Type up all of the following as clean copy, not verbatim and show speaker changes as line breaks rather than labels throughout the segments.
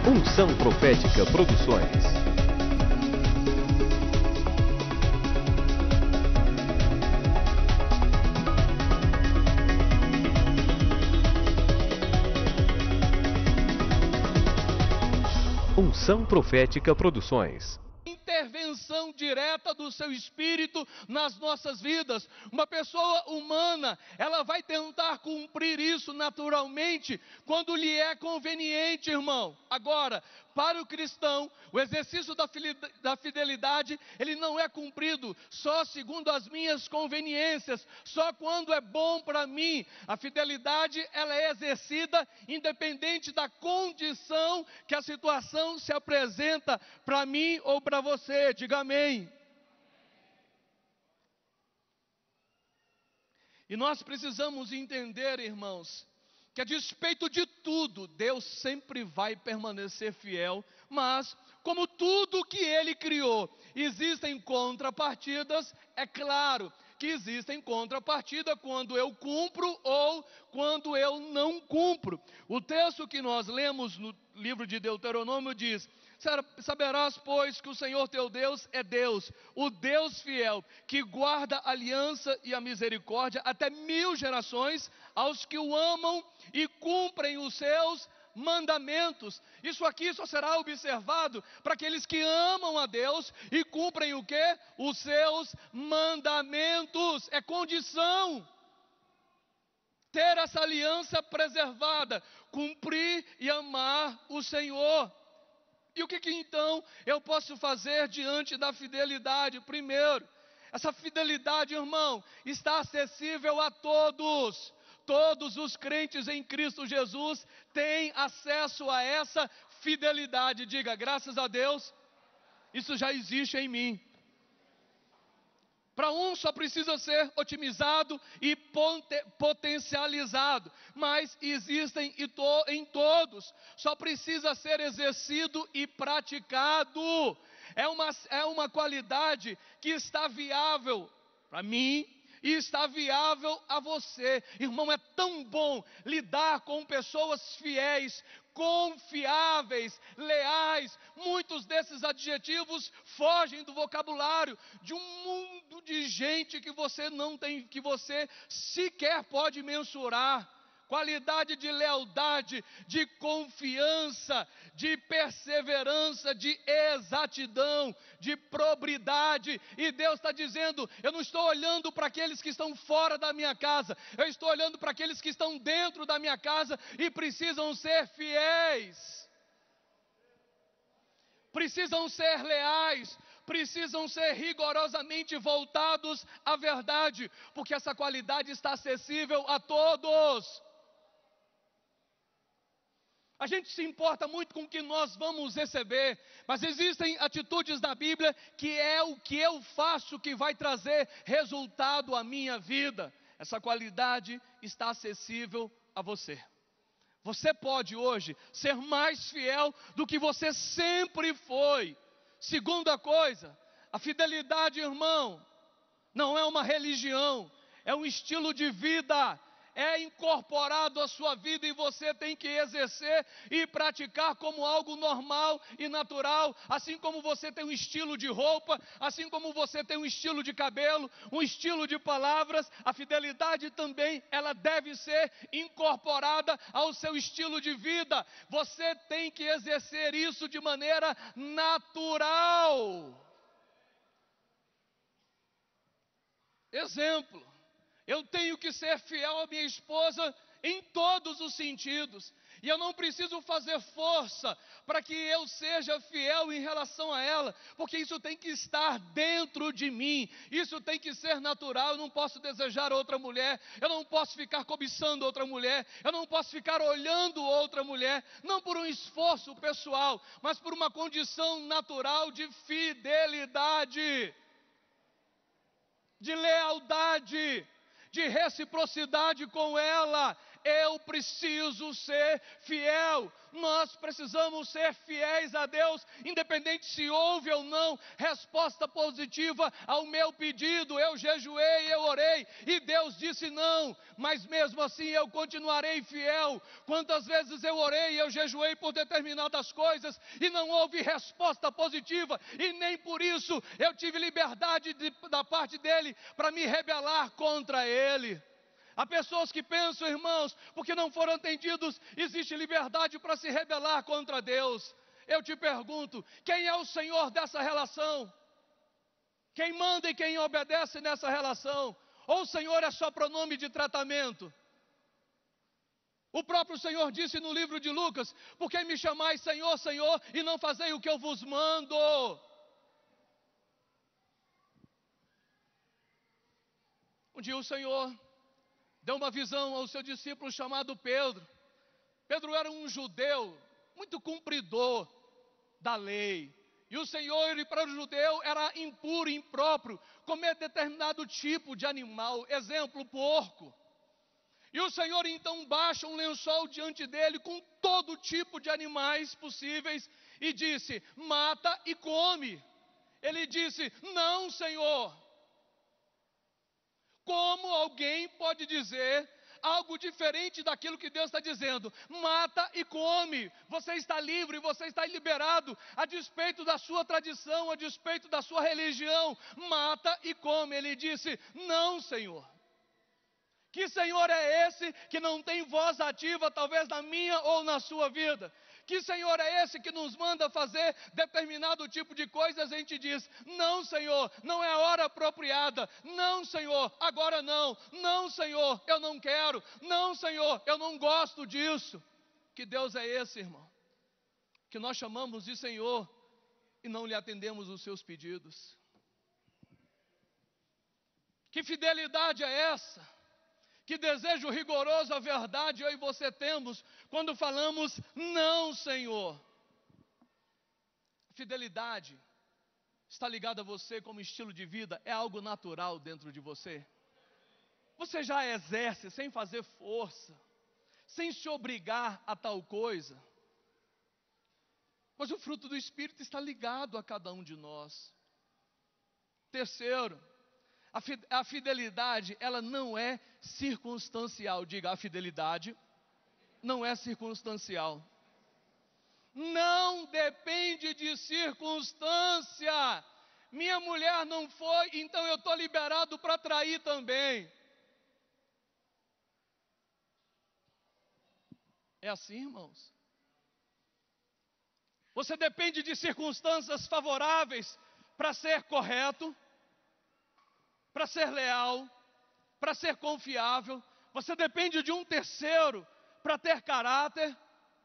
Unção Profética Produções. Unção Profética Produções.
Intervenção direta do seu Espírito nas nossas vidas. Uma pessoa humana, ela vai tentar cumprir isso naturalmente quando lhe é conveniente, irmão. Agora, para o cristão, o exercício da fidelidade, ele não é cumprido só segundo as minhas conveniências, só quando é bom para mim. A fidelidade, ela é exercida independente da condição que a situação se apresenta para mim ou para você. Diga amém. E nós precisamos entender, irmãos, que a despeito de tudo, Deus sempre vai permanecer fiel, mas como tudo que Ele criou, existem contrapartidas, é claro que existem contrapartidas quando eu cumpro ou quando eu não cumpro. O texto que nós lemos no livro de Deuteronômio diz: saberás, pois, que o Senhor teu Deus é Deus, o Deus fiel, que guarda a aliança e a misericórdia até 1000 gerações, aos que o amam e cumprem os seus mandamentos. Isso aqui só será observado para aqueles que amam a Deus e cumprem o quê? Os seus mandamentos. É condição ter essa aliança preservada, cumprir e amar o Senhor. E o que então eu posso fazer diante da fidelidade? Primeiro, essa fidelidade, irmão, está acessível a todos. Todos os crentes em Cristo Jesus têm acesso a essa fidelidade. Diga, graças a Deus, isso já existe em mim. Para um só precisa ser otimizado e potencializado, mas existem em todos, só precisa ser exercido e praticado. É uma qualidade que está viável para mim e está viável a você. Irmão, é tão bom lidar com pessoas fiéis, confiáveis, leais. Muitos desses adjetivos fogem do vocabulário de um mundo de gente que você não tem, que você sequer pode mensurar. Qualidade de lealdade, de confiança, de perseverança, de exatidão, de probidade. E Deus está dizendo: eu não estou olhando para aqueles que estão fora da minha casa, eu estou olhando para aqueles que estão dentro da minha casa e precisam ser fiéis, precisam ser leais, precisam ser rigorosamente voltados à verdade, porque essa qualidade está acessível a todos. A gente se importa muito com o que nós vamos receber, mas existem atitudes na Bíblia que é o que eu faço que vai trazer resultado à minha vida. Essa qualidade está acessível a você. Você pode hoje ser mais fiel do que você sempre foi. Segunda coisa, a fidelidade, irmão, não é uma religião, é um estilo de vida. É incorporado à sua vida e você tem que exercer e praticar como algo normal e natural. Assim como você tem um estilo de roupa, assim como você tem um estilo de cabelo, um estilo de palavras, a fidelidade também, ela deve ser incorporada ao seu estilo de vida. Você tem que exercer isso de maneira natural. Exemplo: eu tenho que ser fiel à minha esposa em todos os sentidos. E eu não preciso fazer força para que eu seja fiel em relação a ela, porque isso tem que estar dentro de mim, isso tem que ser natural. Eu não posso desejar outra mulher, eu não posso ficar cobiçando outra mulher, eu não posso ficar olhando outra mulher, não por um esforço pessoal, mas por uma condição natural de fidelidade, de lealdade, de reciprocidade com ela. eu preciso ser fiel. Nós precisamos ser fiéis a Deus, independente se houve ou não resposta positiva ao meu pedido. Eu jejuei, eu orei, e Deus disse não, mas mesmo assim eu continuarei fiel. Quantas vezes eu orei, eu jejuei por determinadas coisas, e não houve resposta positiva, e nem por isso eu tive liberdade da parte dele para me rebelar contra ele. Há pessoas que pensam, irmãos, porque não foram atendidos, existe liberdade para se rebelar contra Deus. Eu te pergunto, quem é o Senhor dessa relação? Quem manda e quem obedece nessa relação? Ou o Senhor é só pronome de tratamento? O próprio Senhor disse no livro de Lucas: por que me chamais Senhor, Senhor, e não fazei o que eu vos mando? Um dia o Senhor deu uma visão ao seu discípulo chamado Pedro. Pedro era um judeu muito cumpridor da lei. E o Senhor, para o judeu, era impuro, impróprio comer determinado tipo de animal, exemplo, porco. E o Senhor então baixa um lençol diante dele com todo tipo de animais possíveis e disse: mata e come. Ele disse: não, Senhor. Como alguém pode dizer algo diferente daquilo que Deus está dizendo? Mata e come. Você está livre, você está liberado, a despeito da sua tradição, a despeito da sua religião. Mata e come. Ele disse: não, Senhor. Que Senhor é esse que não tem voz ativa, talvez na minha ou na sua vida? Que Senhor é esse que nos manda fazer determinado tipo de coisas? A gente diz: não, Senhor, não é a hora apropriada. Não, Senhor, agora não. Não, Senhor, eu não quero. Não, Senhor, eu não gosto disso. Que Deus é esse, irmão? Que nós chamamos de Senhor e não lhe atendemos os seus pedidos. Que fidelidade é essa? Que desejo rigoroso à verdade eu e você temos quando falamos não, Senhor. Fidelidade está ligada a você como estilo de vida, é algo natural dentro de você. Você já exerce sem fazer força, sem se obrigar a tal coisa. Mas o fruto do Espírito está ligado a cada um de nós. Terceiro, a fidelidade, ela não é circunstancial. Diga: a fidelidade não é circunstancial. Não depende de circunstância. Minha mulher não foi, então eu estou liberado para trair também. É assim, irmãos? Você depende de circunstâncias favoráveis para ser correto, para ser leal, para ser confiável. Você depende de um terceiro para ter caráter,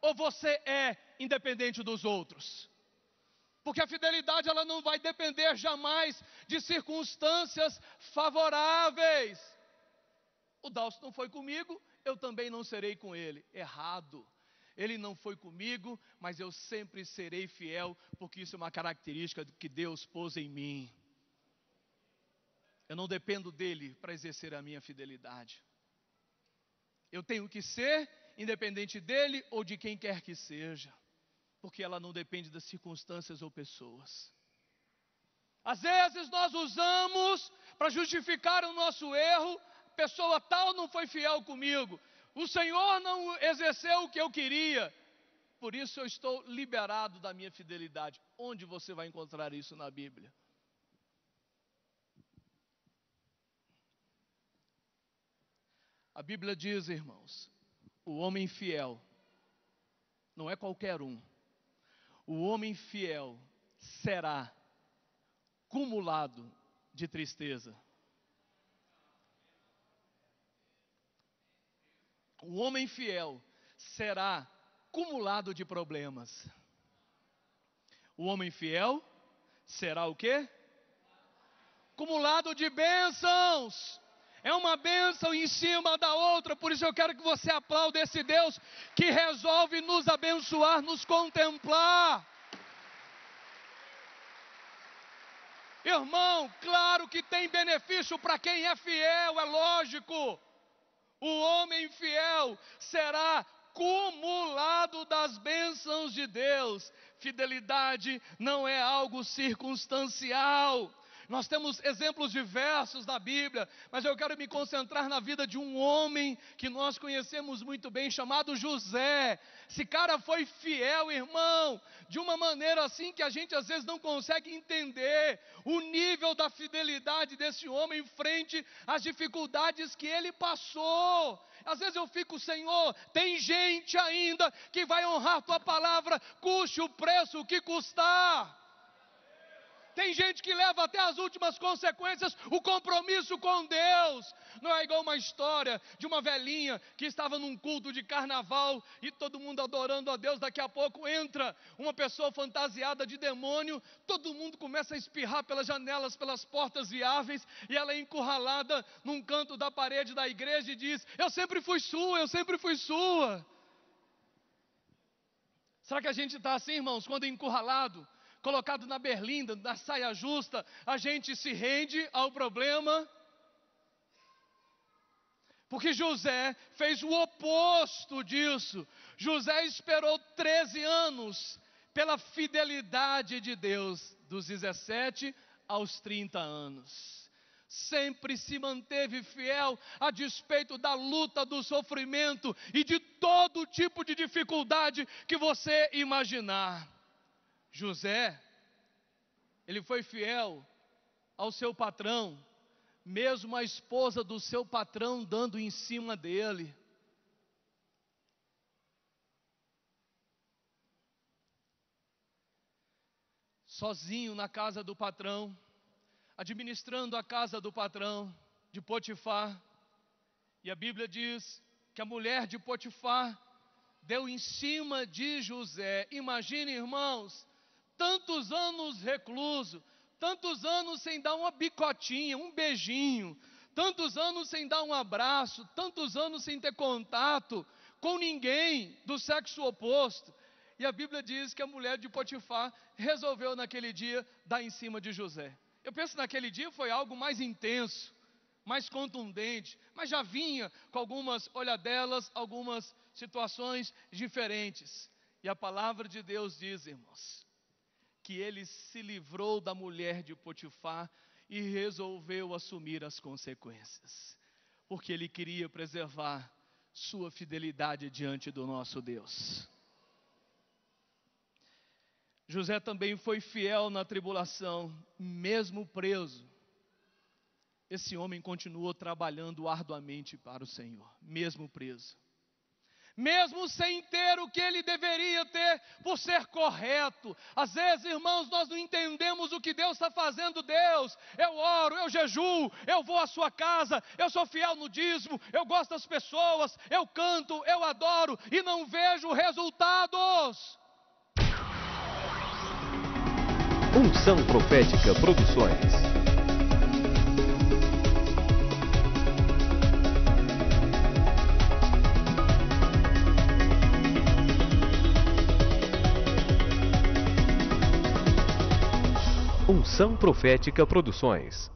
ou você é independente dos outros? Porque a fidelidade, ela não vai depender jamais de circunstâncias favoráveis. O Dalson não foi comigo, eu também não serei com ele. Errado. Ele não foi comigo, mas eu sempre serei fiel, porque isso é uma característica que Deus pôs em mim. Eu não dependo dele para exercer a minha fidelidade. Eu tenho que ser independente dele ou de quem quer que seja, porque ela não depende das circunstâncias ou pessoas. Às vezes nós usamos para justificar o nosso erro: pessoa tal não foi fiel comigo, o Senhor não exerceu o que eu queria, por isso eu estou liberado da minha fidelidade. Onde você vai encontrar isso na Bíblia? A Bíblia diz, irmãos, o homem fiel não é qualquer um. O homem fiel será cumulado de tristeza. O homem fiel será cumulado de problemas. O homem fiel será o quê? Cumulado de bênçãos. É uma bênção em cima da outra. Por isso eu quero que você aplaude esse Deus que resolve nos abençoar, nos contemplar. Irmão, claro que tem benefício para quem é fiel, é lógico. O homem fiel será cumulado das bênçãos de Deus. Fidelidade não é algo circunstancial. Nós temos exemplos diversos na Bíblia, mas eu quero me concentrar na vida de um homem que nós conhecemos muito bem, chamado José. Esse cara foi fiel, irmão, de uma maneira assim que a gente às vezes não consegue entender o nível da fidelidade desse homem frente às dificuldades que ele passou. Às vezes eu fico, Senhor, tem gente ainda que vai honrar tua palavra, custe o preço que custar. Tem gente que leva até as últimas consequências o compromisso com Deus. Não é igual uma história de uma velhinha que estava num culto de carnaval e todo mundo adorando a Deus. Daqui a pouco entra uma pessoa fantasiada de demônio, todo mundo começa a espirrar pelas janelas, pelas portas viáveis, e ela é encurralada num canto da parede da igreja e diz: eu sempre fui sua, eu sempre fui sua. Será que a gente está assim, irmãos, quando encurralado? Colocado na berlinda, na saia justa, a gente se rende ao problema? Porque José fez o oposto disso. José esperou 13 anos pela fidelidade de Deus, dos 17 aos 30 anos. Sempre se manteve fiel a despeito da luta, do sofrimento e de todo tipo de dificuldade que você imaginar. José, ele foi fiel ao seu patrão, mesmo a esposa do seu patrão dando em cima dele. Sozinho na casa do patrão, administrando a casa do patrão, de Potifar. E a Bíblia diz que a mulher de Potifar deu em cima de José. Imagine, irmãos, tantos anos recluso, tantos anos sem dar uma bicotinha, um beijinho, tantos anos sem dar um abraço, tantos anos sem ter contato com ninguém do sexo oposto. E a Bíblia diz que a mulher de Potifar resolveu naquele dia dar em cima de José. Eu penso que naquele dia foi algo mais intenso, mais contundente, mas já vinha com algumas olhadelas, algumas situações diferentes. E a palavra de Deus diz, irmãos, que ele se livrou da mulher de Potifar e resolveu assumir as consequências, porque ele queria preservar sua fidelidade diante do nosso Deus. José também foi fiel na tribulação, mesmo preso. Esse homem continuou trabalhando arduamente para o Senhor, mesmo preso. Mesmo sem ter o que ele deveria ter por ser correto. Às vezes, irmãos, nós não entendemos o que Deus está fazendo. Deus, eu oro, eu jejuo, eu vou à sua casa, eu sou fiel no dízimo, eu gosto das pessoas, eu canto, eu adoro e não vejo resultados.
Unção Profética Produções. Unção Profética Produções.